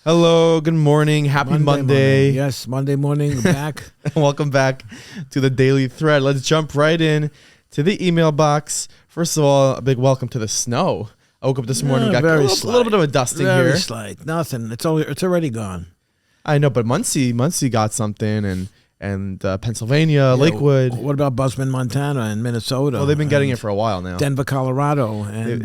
Hello, good morning, happy Monday. Yes, Monday morning, back. Welcome back to the Daily Thread. Let's jump right in to the email box. First of all, a big welcome to the snow. I woke up this morning, got a little bit of a dusting very here. Slight, nothing. It's already gone. I know, but Muncie got something, and Pennsylvania, Lakewood. What about Buzzman, Montana, and Minnesota? Well, they've been getting it for a while now. Denver, Colorado, and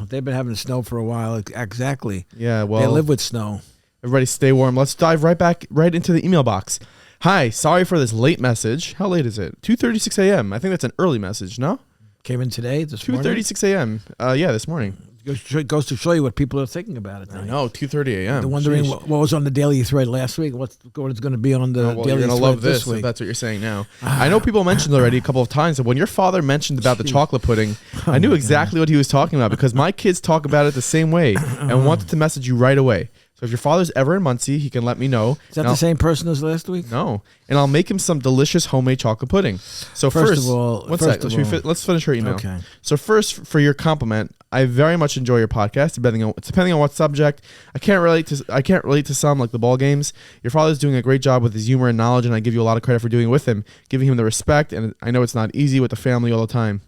they've been having snow for a while. Exactly. Yeah, well, they live with snow. Everybody stay warm. Let's dive right into the email box. Hi, sorry for this late message. How late is it? 2:36 a.m. I think that's an early message, no? Came in today, this morning? 2:36 a.m. Yeah, this morning. It goes to show you what people are thinking about it. I know, 2:30 a.m. They're wondering what was on the Daily Thread last week, what is going to be on the Daily Thread you're gonna love this week. week. If that's what you're saying now. I know people mentioned already a couple of times that when your father mentioned about the chocolate pudding, I knew exactly what he was talking about because my kids talk about it the same way and wanted to message you right away. So if your father's ever in Muncie, he can let me know. Is that the same person as last week? No. And I'll make him some delicious homemade chocolate pudding. So first of all, let's finish our email. Okay. So first, for your compliment, I very much enjoy your podcast, depending on what subject. I can't relate to some like the ball games. Your father's doing a great job with his humor and knowledge, and I give you a lot of credit for doing it with him, giving him the respect, and I know it's not easy with the family all the time.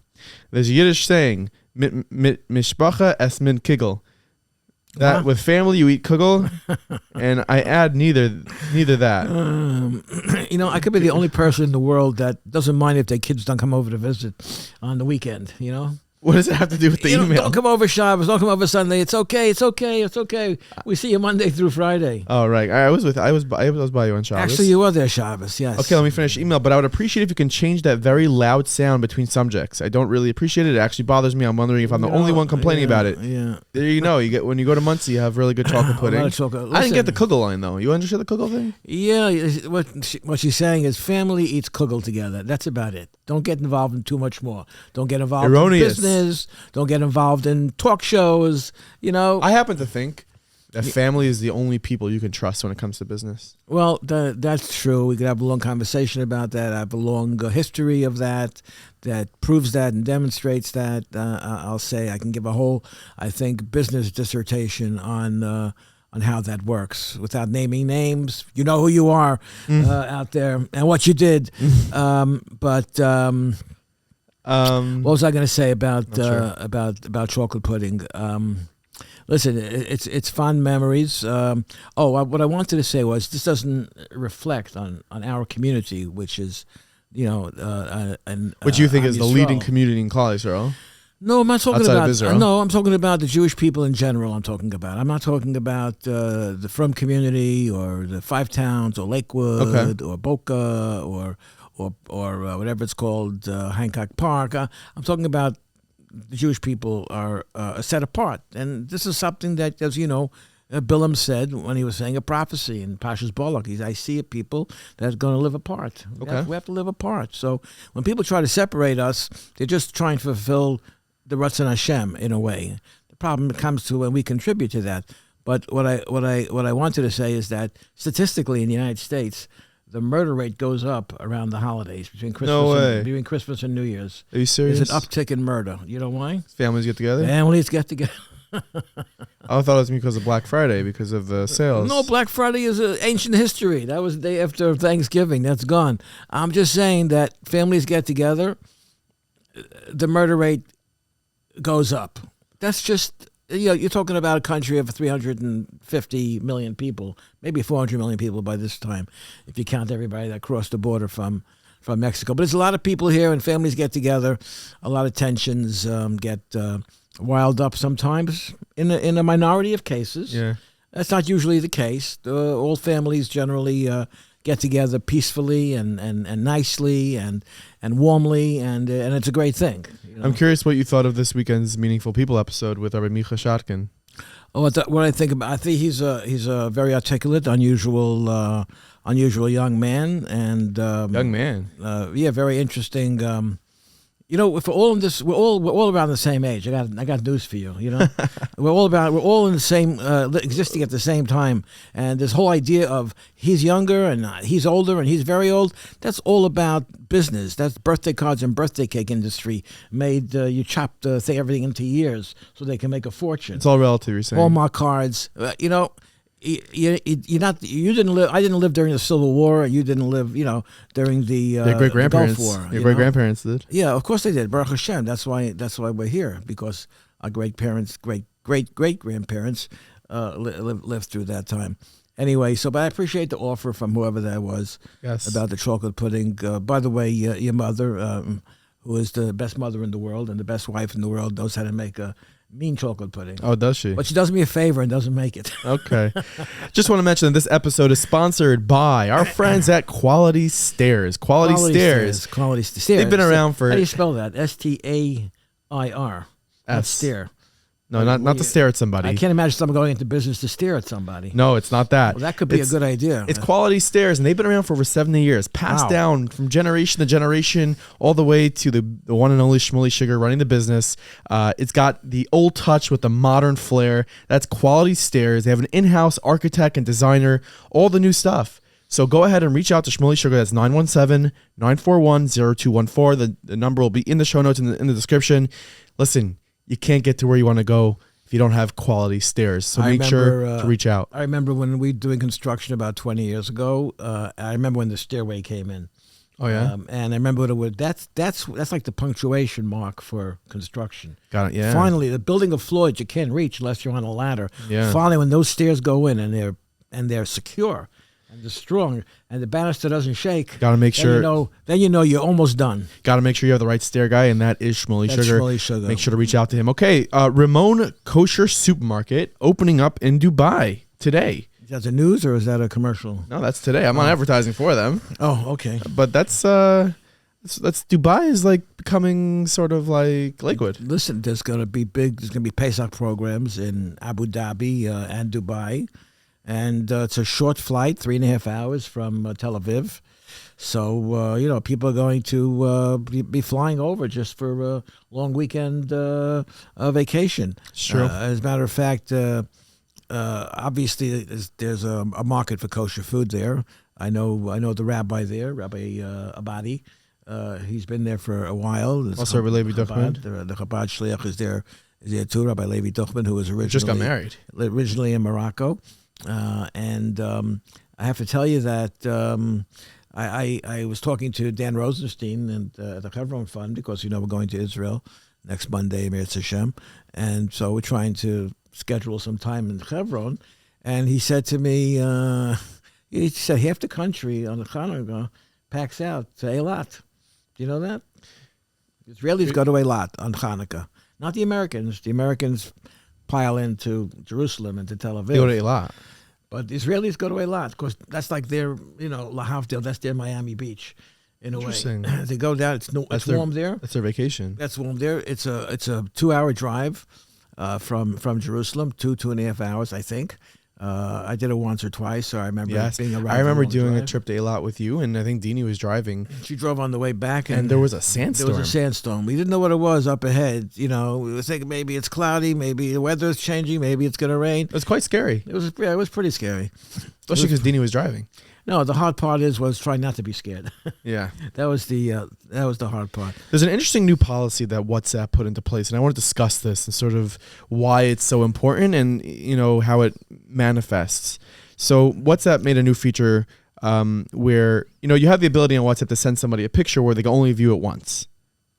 There's a Yiddish saying, mishpacha es min kigel. That with family you eat kugel, and I add neither that. I could be the only person in the world that doesn't mind if their kids don't come over to visit on the weekend. What does it have to do with the email? Don't come over Shabbos. Don't come over Sunday. It's okay. It's okay. It's okay. We see you Monday through Friday. Oh right, I was by you on Shabbos. Actually, you were there Shabbos. Yes. Okay, let me finish the email. But I would appreciate if you can change that very loud sound between subjects. I don't really appreciate it. It actually bothers me. I'm wondering if I'm the only one complaining about it. Yeah. There you go. When you go to Muncie, you have really good chocolate pudding. I didn't get the kugel line though. You understand the kugel thing? Yeah. What she's saying is family eats kugel together. That's about it. Don't get involved in too much more. Don't get involved in business. Don't get involved in talk shows. I happen to think that family is the only people you can trust when it comes to business. Well, that's true. We could have a long conversation about that. I have a long history of that proves that and demonstrates that. I'll say I can give a whole, I think, business dissertation on how that works without naming names. You know who you are out there and what you did. What was I going to say about chocolate pudding? Listen, it's fond memories. What I wanted to say was this doesn't reflect on our community, which is, which you think is the leading community in Klal Yisrael. No, I'm not talking about. I'm talking about the Jewish people in general. I'm not talking about the Frum community or the Five Towns or Lakewood or Boca or whatever it's called, Hancock Park. I'm talking about the Jewish people are set apart, and this is something that, as you know, Bilam said when he was saying a prophecy in Pashas Balak. I see a people that are going to live apart. We have to live apart. So when people try to separate us, they're just trying to fulfill the Ratzon Hashem in a way. The problem comes to when we contribute to that. But what I wanted to say is that statistically in the United States, the murder rate goes up around the holidays between Christmas and New Year's. Are you serious? There's an uptick in murder. You know why? Families get together. I thought it was because of Black Friday, because of the sales. No, Black Friday is ancient history. That was the day after Thanksgiving. That's gone. I'm just saying that families get together, the murder rate goes up. That's just, you're talking about a country of 350 million people, maybe 400 million people by this time, if you count everybody that crossed the border from Mexico. But there's a lot of people here, and families get together. A lot of tensions get riled up sometimes in a minority of cases. Yeah. That's not usually the case. All families generally get together peacefully and nicely and warmly, and it's a great thing. I'm curious what you thought of this weekend's Meaningful People episode with Rabbi Micha Shatkin. What I think about, I think he's a very articulate, unusual young man, and very interesting. If we're all in this, we're all around the same age. I got news for you. we're all in the same, existing at the same time. And this whole idea of he's younger and he's older and he's very old, that's all about business. That's birthday cards and birthday cake industry. You chop everything into years so they can make a fortune. It's all relative, you're saying. Hallmark cards. you didn't live. I didn't live during the Civil War. You didn't live, during the great grandparents. Gulf War. Your great grandparents did. Yeah, of course they did. Baruch Hashem. That's why we're here, because our great grandparents lived through that time. Anyway, but I appreciate the offer from whoever that was. Yes. About the chocolate pudding. By the way, your mother, who is the best mother in the world and the best wife in the world, knows how to make a mean chocolate pudding. Oh, does she? But she does me a favor and doesn't make it. Okay. Just want to mention that this episode is sponsored by our friends at Quality Stairs. Quality Stairs. Quality Stairs. They've been around for... How do you spell that? STAIR. That's stare. No, not to stare at somebody. I can't imagine someone going into business to stare at somebody. No, it's not that. Well, that could be a good idea. It's Quality Stairs, and they've been around for over 70 years, passed down from generation to generation, all the way to the one and only Shmuley Sugar running the business. It's got the old touch with the modern flair. That's Quality Stairs. They have an in-house architect and designer, all the new stuff. So go ahead and reach out to Shmuley Sugar. That's 917-941-0214. The number will be in the show notes in the description. Listen, you can't get to where you want to go if you don't have Quality Stairs. So make sure to reach out. I remember when we were doing construction about 20 years ago. I remember when the stairway came in. Oh yeah. And I remember what it was. That's like the punctuation mark for construction. Got it. Yeah. Finally, the building of floors you can't reach unless you're on a ladder. Yeah. Finally, when those stairs go in and they're secure and they're strong and the banister doesn't shake. Got to make sure. Then you know you're almost done. Got to make sure you have the right stair guy, and that is Shmuley Sugar. Shmuley Sugar. Make sure to reach out to him. Okay, Ramon Kosher Supermarket opening up in Dubai today. Is that the news or is that a commercial? No, that's today. I'm not advertising for them. Oh, okay. But that's Dubai is like becoming sort of like Lakewood. Listen, there's going to be Pesach programs in Abu Dhabi and Dubai. And it's a short flight, 3.5 hours from Tel Aviv. So, people are going to be flying over just for a long weekend vacation. Sure. As a matter of fact, obviously there's a market for kosher food there. I know the rabbi there, Rabbi Abadi. He's been there for a while. Also, Rabbi Levi Duchman. The Chabad Shliach is there too, Rabbi Levi Duchman, who was just got married. Originally in Morocco. And I have to tell you that I was talking to Dan Rosenstein and the Chevron Fund, because we're going to Israel next Monday, Mirz Hashem, and so we're trying to schedule some time in Chevron. And he said to me, he said half the country on the Hanukkah packs out to Eilat. Do you know that? Israelis go to Eilat on Hanukkah, not the Americans. The Americans pile into Jerusalem and to Tel Aviv. They go to Eilat. But the Israelis go to Eilat because that's like their, Lahavdil, that's their Miami Beach in a way. They go down, it's warm there. That's their vacation. That's warm there. It's a 2-hour drive from Jerusalem, 2.5 hours, I think. I did it once or twice, so I remember being around. I remember doing a trip to Eilat with you, and I think Dini was driving. She drove on the way back, and there was a sandstorm. There was a sandstorm. We didn't know what it was up ahead. We were thinking maybe it's cloudy, maybe the weather's changing, maybe it's going to rain. It was quite scary. It was pretty scary. Especially because Dini was driving. No, the hard part was trying not to be scared. Yeah, that was the hard part. There's an interesting new policy that WhatsApp put into place, and I want to discuss this and sort of why it's so important and how it manifests. So WhatsApp made a new feature where you have the ability on WhatsApp to send somebody a picture where they can only view it once.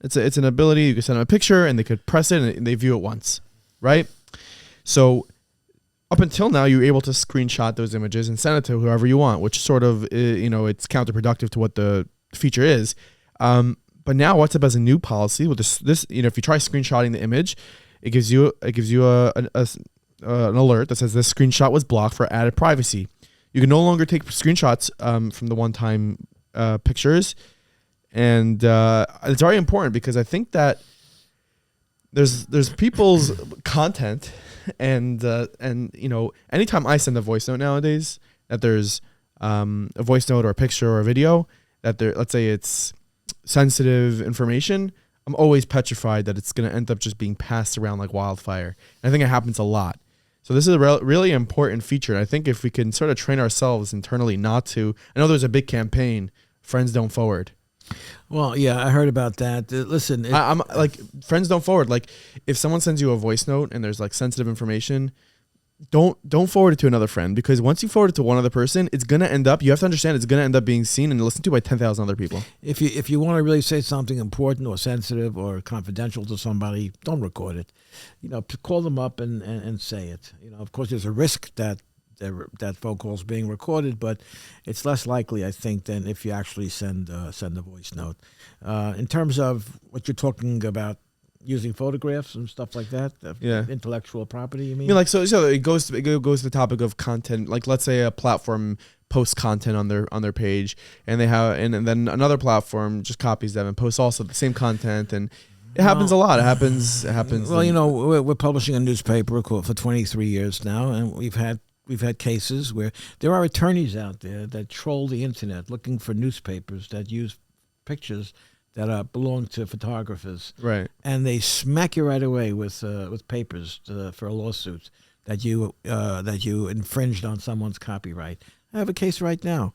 It's an ability. You can send them a picture and they could press it and they view it once, right? So up until now, you're able to screenshot those images and send it to whoever you want, which sort of, it's counterproductive to what the feature is. But now WhatsApp has a new policy with this, if you try screenshotting the image, it gives you an alert that says this screenshot was blocked for added privacy. You can no longer take screenshots from the one-time pictures, and it's very important because I think that there's people's content. And anytime I send a voice note nowadays, that there's a voice note or a picture or a video that let's say it's sensitive information, I'm always petrified that it's going to end up just being passed around like wildfire. And I think it happens a lot. So this is a really important feature. I think if we can sort of train ourselves internally not to, I know there's a big campaign, Friends Don't Forward. Well, yeah, I heard about that. Listen, I'm like, friends don't forward. Like, if someone sends you a voice note and there's like sensitive information, don't forward it to another friend, because once you forward it to one other person, it's gonna end up. You have to understand it's gonna end up being seen and listened to by 10,000 other people. If you want to really say something important or sensitive or confidential to somebody, don't record it. Call them up and say it. Of course, there's a risk that phone call is being recorded, but it's less likely, I think, than if you actually send a voice note. In terms of what you're talking about, using photographs and stuff like that, intellectual property, you mean? I mean, so it goes to the topic of content. Like, let's say a platform posts content on their page, and they have, and then another platform just copies them and posts also the same content, and it happens a lot. It happens. Well, we're publishing a newspaper for 23 years now, and we've had cases where there are attorneys out there that troll the internet looking for newspapers that use pictures that belong to photographers, right? And they smack you right away with papers for a lawsuit that you infringed on someone's copyright. I have a case right now.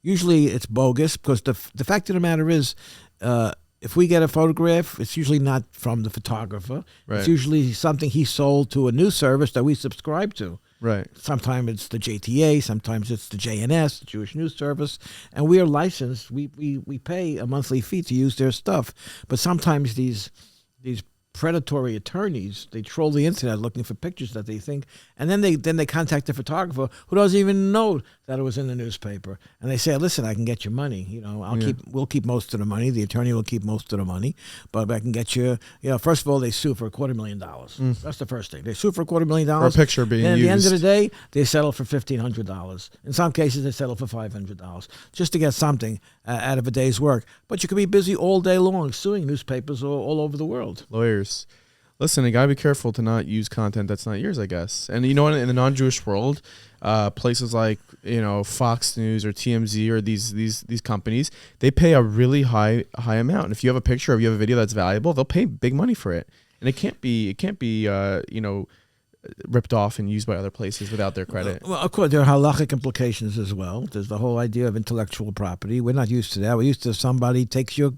Usually it's bogus, because the fact of the matter is, if we get a photograph, it's usually not from the photographer. Right. It's usually something he sold to a news service that we subscribe to. Right. Sometimes it's the JTA, sometimes it's the JNS, the Jewish News Service, and we are licensed. We pay a monthly fee to use their stuff. But sometimes these predatory attorneys, they troll the internet looking for pictures that they think, and then they contact the photographer who doesn't even know that it was in the newspaper, and they say, "Listen, I can get you money. We'll keep most of the money. The attorney will keep most of the money, but I can get you. First of all, they sue for $250,000. That's the first thing. They sue for $250,000 for a picture being used. And at the end of the day, they settle for $1,500. In some cases, they settle for $500 just to get something out of a day's work. But you could be busy all day long suing newspapers all over the world. Lawyers. Listen, you gotta be careful to not use content that's not yours, I guess. And in the non-Jewish world, places like Fox News or TMZ or these companies, they pay a really high amount. And if you have a picture or if you have a video that's valuable, they'll pay big money for it. And it can't be ripped off and used by other places without their credit. Well, of course, there are halachic implications as well. There's the whole idea of intellectual property. We're not used to that. We're used to somebody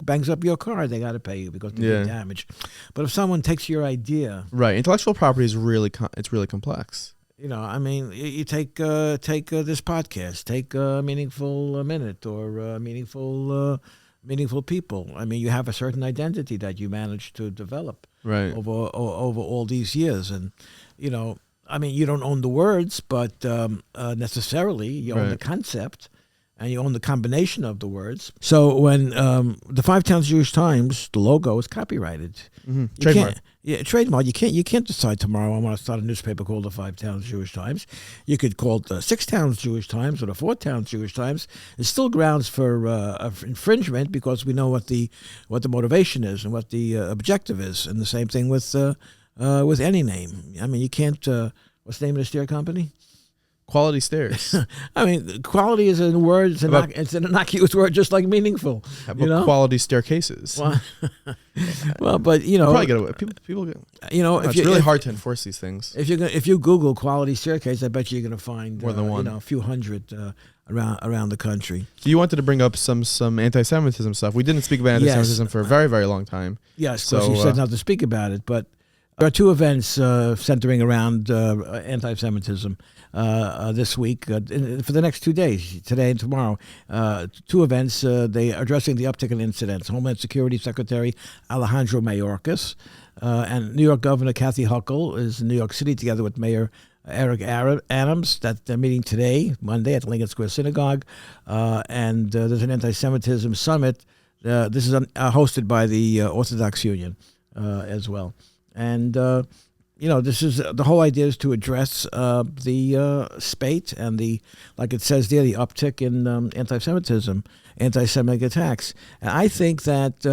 bangs up your car, they got to pay you because they did damage. But if someone takes your idea, right? Intellectual property is really complex. I mean, you take this podcast, take a Meaningful Minute or Meaningful People. I mean, you have a certain identity that you managed to develop right over all these years, and I mean, you don't own the words, but necessarily you own the concept, and you own the combination of the words. So when the Five Towns Jewish Times, the logo is copyrighted. Mm-hmm. Trademark. Trademark. You can't decide tomorrow I want to start a newspaper called the Five Towns Jewish Times. You could call it the Six Towns Jewish Times or the Four Towns Jewish Times. It's still grounds for infringement, because we know what the motivation is and what the objective is, and the same thing with any name. I mean, you can't. What's the name of the stair company? Quality Stairs. I mean, quality is a word. It's an innocuous word, just like meaningful. How about quality staircases? Well, but probably get away. People get. It's really hard to enforce these things. If you Google quality staircase, I bet you're going to find more than one. A few hundred around the country. So you wanted to bring up some anti-Semitism stuff. We didn't speak about anti-Semitism for a very, very long time. Yes, of course you said not to speak about it, but there are two events centering around anti-Semitism this week for the next 2 days, today and tomorrow. Two events. They are addressing the uptick in incidents. Homeland Security Secretary Alejandro Mayorkas and New York Governor Kathy Hochul is in New York City together with Mayor Eric Adams. That they're meeting today, Monday, at the Lincoln Square Synagogue. And there's an anti-Semitism summit. This is hosted by the Orthodox Union as well. And this is the whole idea is to address the spate and like it says there, the uptick in anti-Semitism, anti-Semitic attacks. And I think that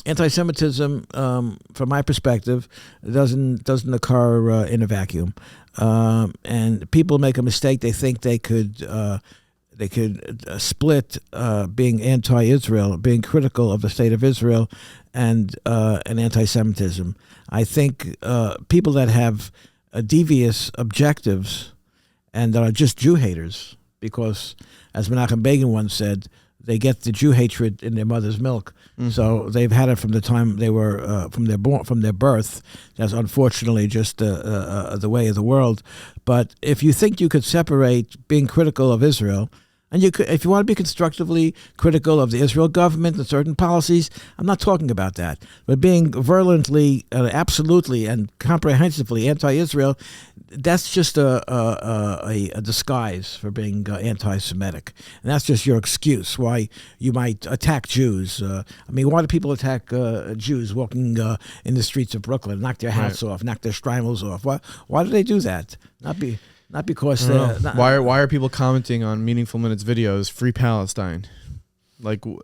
anti-Semitism, from my perspective, doesn't occur in a vacuum. And people make a mistake. They think they could split being anti-Israel, being critical of the state of Israel, and anti-Semitism. I think people that have devious objectives and that are just Jew haters, because as Menachem Begin once said, they get the Jew hatred in their mother's milk. Mm-hmm. So they've had it from the time they were from their birth. That's unfortunately just the way of the world. But if you think you could separate being critical of Israel, and you could, if you want to be constructively critical of the Israel government and certain policies, I'm not talking about that. But being virulently, absolutely, and comprehensively anti-Israel, that's just a disguise for being anti-Semitic, and that's just your excuse why you might attack Jews. I mean, why do people attack Jews walking in the streets of Brooklyn, knock their hats off, knock their streimels off? Why do they do that? Not because why are people commenting on Meaningful Minutes videos? Free Palestine. Like we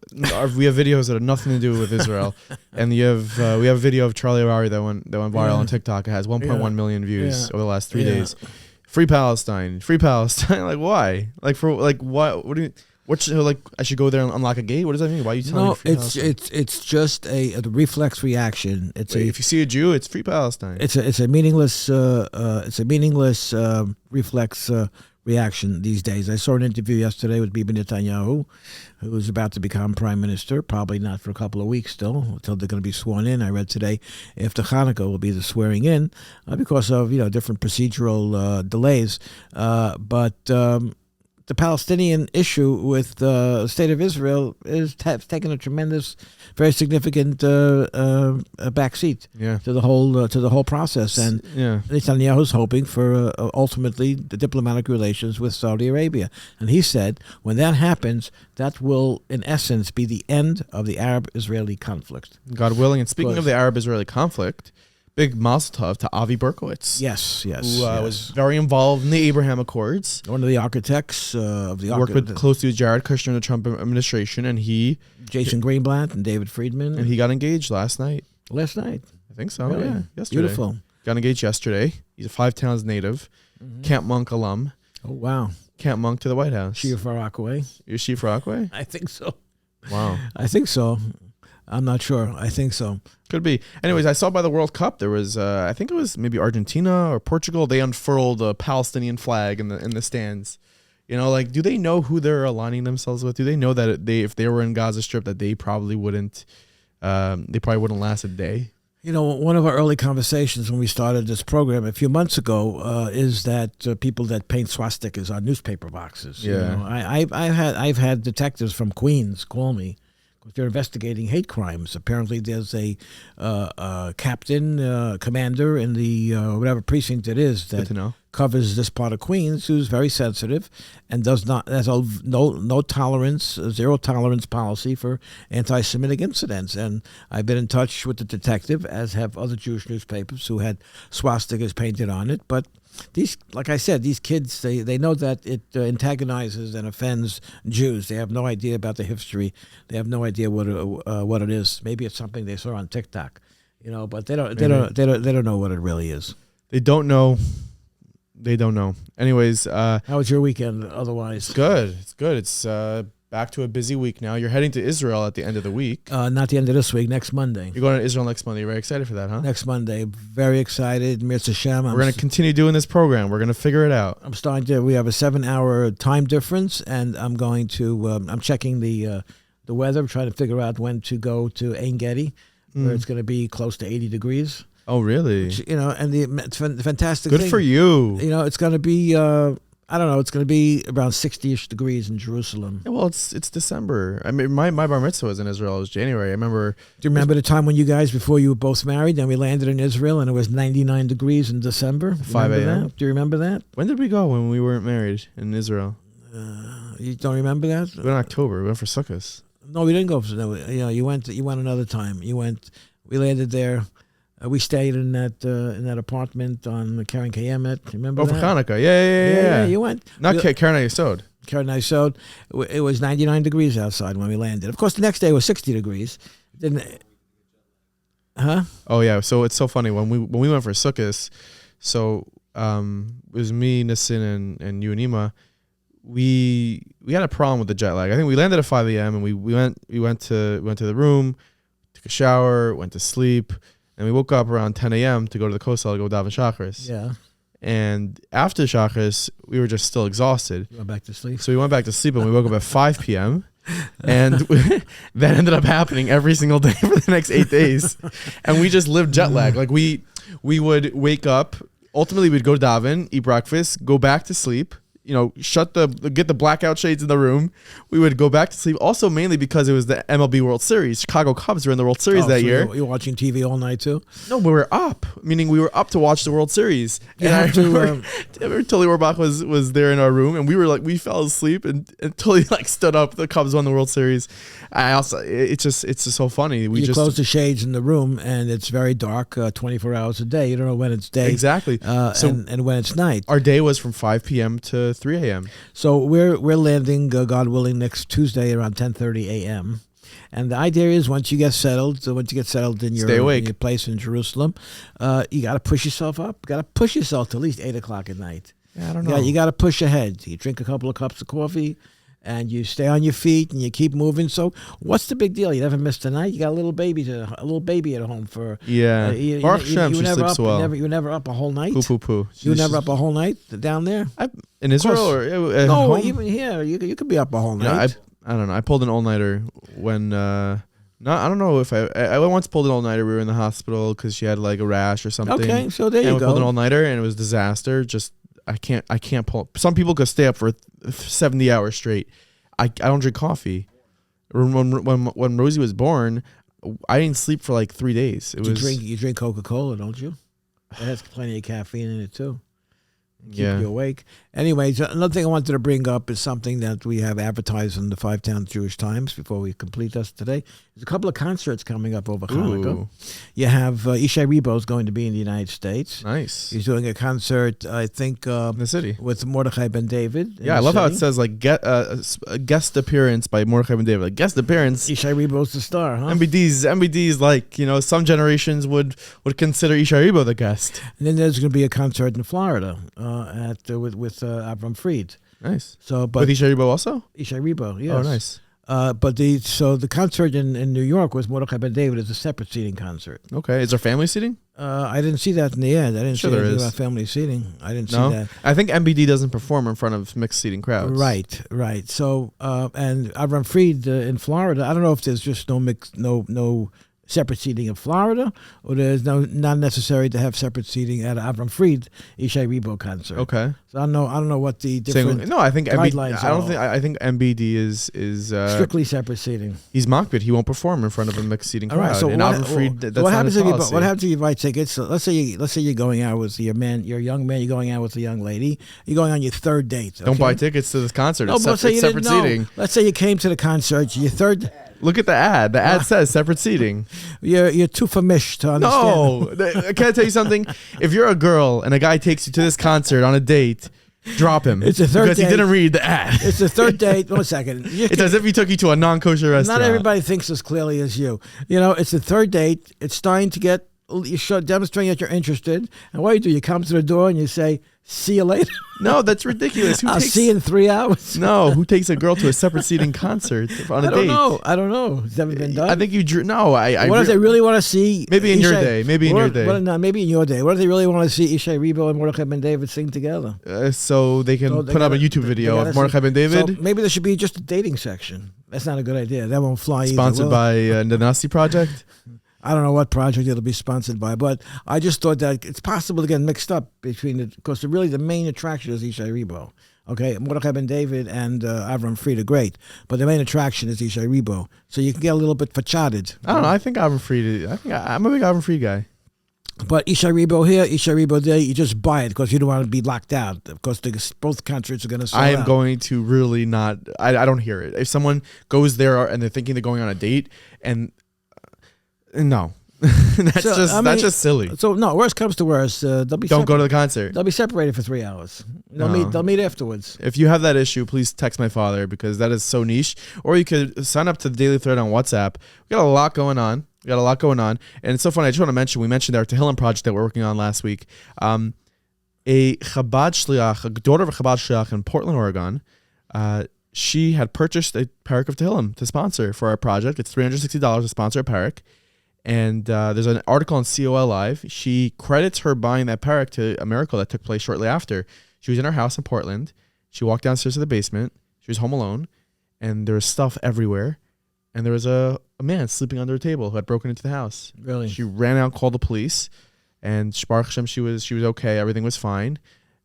have videos that have nothing to do with Israel, and we have a video of Charlie O'Reilly that went viral on TikTok. It has 1.1 million views over the last 3 days. Free Palestine. Like why? Like for like what? What do you? Like I should go there and unlock a gate? What does that mean? Why are you telling me free Palestine? It's just a reflex reaction. If you see a Jew, it's Free Palestine. It's a meaningless reflex reaction these days. I saw an interview yesterday with Bibi Netanyahu, who was about to become prime minister, probably not for a couple of weeks still, until they're going to be sworn in. I read today after Hanukkah will be the swearing in because of different procedural delays. But the Palestinian issue with the state of Israel is taken a tremendous, very significant backseat to the whole process, and Netanyahu's hoping for ultimately the diplomatic relations with Saudi Arabia. And he said, when that happens, that will, in essence, be the end of the Arab-Israeli conflict. God willing. And speaking of the Arab-Israeli conflict, big mazel tov to Avi Berkowitz. Yes. Who was very involved in the Abraham Accords. One of the architects of the worked with closely with Jared Kushner in the Trump administration, and Jason Greenblatt and David Friedman. And he got engaged last night. I think so. Really? Yeah, yesterday. Beautiful. Got engaged yesterday. He's a Five Towns native, Camp Monk alum. Oh, wow. Camp Monk to the White House. Shia Rockaway. You're Shia Rockaway? I think so. Wow. I think so. I'm not sure. I think so. Could be. Anyways, I saw by the World Cup there was, I think it was maybe Argentina or Portugal. They unfurled a Palestinian flag in the stands. Do they know who they're aligning themselves with? Do they know that if they were in Gaza Strip that they probably wouldn't last a day? One of our early conversations when we started this program a few months ago is that people that paint swastikas on newspaper boxes. Yeah. I've had detectives from Queens call me. They're investigating hate crimes. Apparently, there's a captain, commander in the whatever precinct it is that covers this part of Queens, who's very sensitive and has no tolerance, zero tolerance policy for anti-Semitic incidents. And I've been in touch with the detective, as have other Jewish newspapers who had swastikas painted on it. But these, like I said, these kids, they know that it antagonizes and offends Jews. They have no idea about the history. They have no idea what it is. Maybe it's something they saw on TikTok, but they don't know what it really is. They don't know. Anyways, how was your weekend? Otherwise, it's good. It's back to a busy week now. You're heading to Israel at the end of the week. Not the end of this week. Next Monday. You're going to Israel next Monday. You're very excited for that, huh? Next Monday. Very excited. Mirza Shem. We're going to continue doing this program. We're going to figure it out. We have a 7-hour time difference, and I'm going to. I'm checking the weather. I'm trying to figure out when to go to Ein Gedi, where it's going to be close to 80 degrees. Oh, really? Which, and the fantastic Good thing. Good for you. It's going to be. I don't know. It's going to be around 60-ish degrees in Jerusalem. Yeah, well, it's December. I mean, my bar mitzvah was in Israel. It was January. I remember. Do you remember the time when you guys, before you were both married, and we landed in Israel and it was 99 degrees in December? 5 a.m. Do you remember that? When did we go when we weren't married in Israel? You don't remember that? We went in October. We went for Sukkot. No, we didn't go for. No, you went another time. We landed there. We stayed in that apartment on Karen Kayemet. Remember that? For Hanukkah. Yeah. You went. Not Karen Yesod. Karen Yesod. It was 99 degrees outside when we landed. Of course, the next day was 60 degrees. Huh? Oh, yeah. So it's so funny. When we went for Sukkot, so it was me, Nissin, and you and Ima. We had a problem with the jet lag. I think we landed at 5 a.m. and we went to the room, took a shower, went to sleep. And we woke up around 10 a.m. to go to the Kosel to go daven Shachris. Yeah. And after Shachris, we were just still exhausted. You went back to sleep? So we went back to sleep and we woke up at 5 p.m. And that ended up happening every single day for the next 8 days. And we just lived jet lag. Like we would wake up. Ultimately, we'd go to daven, eat breakfast, go back to sleep. Get the blackout shades in the room. We would go back to sleep. Also, mainly because it was the MLB World Series. Chicago Cubs were in the World Series that year. You're watching TV all night too? No, we were up. Meaning we were up to watch the World Series. And I remember Tully Rohrbach was there in our room, and we fell asleep, and Tully stood up. The Cubs won the World Series. It's just so funny. You close the shades in the room, and it's very dark, 24 hours a day. You don't know when it's day. Exactly. And when it's night. Our day was from 5 p.m. to 3 a.m. So we're landing, God willing, next Tuesday around 10:30 a.m. And the idea is once you get settled in your place in Jerusalem, you got to push yourself up. You got to push yourself to at least 8 o'clock at night. Yeah, I don't know. You got to push ahead. You drink a couple of cups of coffee, and you stay on your feet, and you keep moving. So what's the big deal? You never missed a night. You got a little baby at home for. Yeah. Baruch Hashem, she sleeps well. You were never up a whole night. Poo. You were never up a whole night down there. In Israel or at home? No, even here, you could be up a whole night. I don't know. I pulled an all-nighter when. I don't know if I once pulled an all-nighter. We were in the hospital because she had a rash or something. Okay, so there you go. We pulled an all-nighter and it was a disaster. Just I can't pull. Some people could stay up for 70 hours straight. I don't drink coffee. When Rosie was born, I didn't sleep for 3 days. You drink Coca-Cola, don't you? It has plenty of caffeine in it too. Keep you awake. Anyways, another thing I wanted to bring up is something that we have advertised in the Five Towns Jewish Times before we complete us today. There's a couple of concerts coming up over Hanukkah. You have Ishay Ribo is going to be in the United States. Nice. He's doing a concert, I think, in the city with Mordechai Ben David. Yeah, I love how it says guest appearance by Mordechai Ben David. Guest appearance. Ishay Ribo's the star, huh? MBD's some generations would consider Ishay Ribo the guest. And then there's going to be a concert in Florida with Avram Fried. Nice. With Ishay Ribo also? Ishay Ribo, yes. Oh, nice. But the concert in New York with Mordechai Ben David is a separate seating concert. Okay. Is there family seating? I didn't see that in the end. I didn't see anything about family seating. I didn't see that. I think MBD doesn't perform in front of mixed seating crowds. Right. So, and Avram Fried in Florida, I don't know if there's just no separate seating in Florida, or there's not necessary to have separate seating at Avram Fried Ishay Ribo concert. Okay. So I don't know what the different I think guidelines MBD, I think MBD is strictly separate seating. He's makbid. He won't perform in front of a mixed seating crowd. All right, so Avram Fried, that's what not happens his if policy. what happens if you buy tickets? So let's say you're going out with your young man, you're going out with a young lady, you're going on your third date. Okay? Don't buy tickets to this concert. No, it's separate seating. Let's say you came to the concert, your third. Look at the ad. The ad says separate seating. You're too famished to understand. No. Can I tell you something? If you're a girl and a guy takes you to this concert on a date, drop him. It's a third because date. He didn't read the ad. It's a third date. 1 second. It's as if he took you to a non-kosher restaurant. Not everybody thinks as clearly as you. It's a third date. It's starting to get. You demonstrating that you're interested. And what do? You come to the door and you say, "See you later." No, that's ridiculous. I'll see you in 3 hours. No, who takes a girl to a separate seating concert on a date? I don't know. It's never been done. I think you drew. No, what if they really want to see? Maybe in your day. Maybe in your day. Maybe in your day. What if they really want to see Ishay Ribo and Mordechai Ben David sing together? So they can put up a YouTube video of Mordechai Ben David. So maybe there should be just a dating section. That's not a good idea. That won't fly. Sponsored by the Nasi Project. I don't know what project it'll be sponsored by, but I just thought that it's possible to get mixed up because the main attraction is Ishay Ribo. Okay, Mordechai Ben David and Avram Fried are great, but the main attraction is Ishay Ribo. So you can get a little bit facaded. I don't know. I think Avram Fried. I'm a big Avram Fried guy. But Ishay Ribo here, Ishay Ribo there, you just buy it because you don't want to be locked out. Of course, both concerts are going to sell out. I am going to really not. I don't hear it. If someone goes there and they're thinking they're going on a date and. No, that's just silly. So no, worst comes to worst, they'll be. Don't go to the concert. They'll be separated for 3 hours. They'll meet afterwards. If you have that issue, please text my father because that is so niche. Or you could sign up to the Daily Thread on WhatsApp. We got a lot going on. And it's so funny. I just want to mention. We mentioned our Tehillim project that we're working on last week. A Chabad shliach, a daughter of a Chabad shliach in Portland, Oregon. She had purchased a parak of Tehillim to sponsor for our project. It's $360 to sponsor a parak. And there's an article on COL Live. She credits her buying that parak to a miracle that took place shortly after. She was in her house in Portland. She walked downstairs to the basement. She was home alone. and there was stuff everywhere, and there was a man sleeping under a table who had broken into the house. Really? She ran out, called the police, and Baruch Hashem, she was okay. Everything was fine.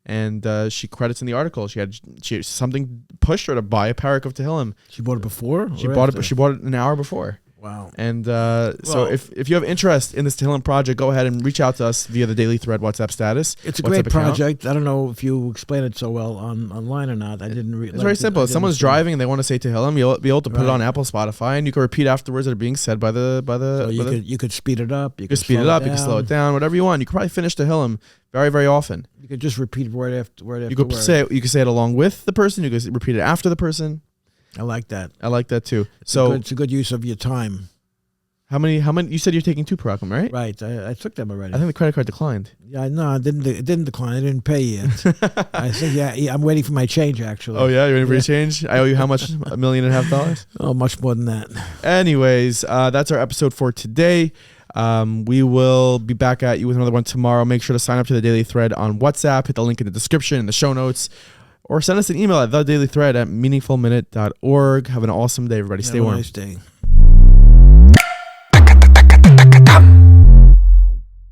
And she credits in the article. She something pushed her to buy a parak of Tehillim. She bought it before? She bought it an hour before. Wow. And so if you have interest in this Tehillim project, go ahead and reach out to us via the Daily Thread WhatsApp status. It's a great project. I don't know if you explain it so well online or not. I didn't read. It's very simple. If someone's driving and they want to say Tehillim, you'll be able to put it on Apple, Spotify, and you can repeat afterwards that are being said by the. So you could speed it up. You could speed it up. You can slow it down. Whatever you want. You could probably finish Tehillim very, very often. You could just repeat word after word. You could say it along with the person. You could repeat it after the person. I like that. I like that too. It's a good use of your time. How many? You said you're taking 2 per Akum, right? Right. I took them already. I think the credit card declined. Yeah, no, it didn't decline. I didn't pay yet. I think I'm waiting for my change actually. Oh yeah, you're waiting for your change? I owe you how much? $1.5 million? Oh, much more than that. Anyways, that's our episode for today. We will be back at you with another one tomorrow. Make sure to sign up to the Daily Thread on WhatsApp. Hit the link in the description, in the show notes, or send us an email at thedailythread@meaningfulminute.org. Have an awesome day, everybody. Stay warm. Have a nice day.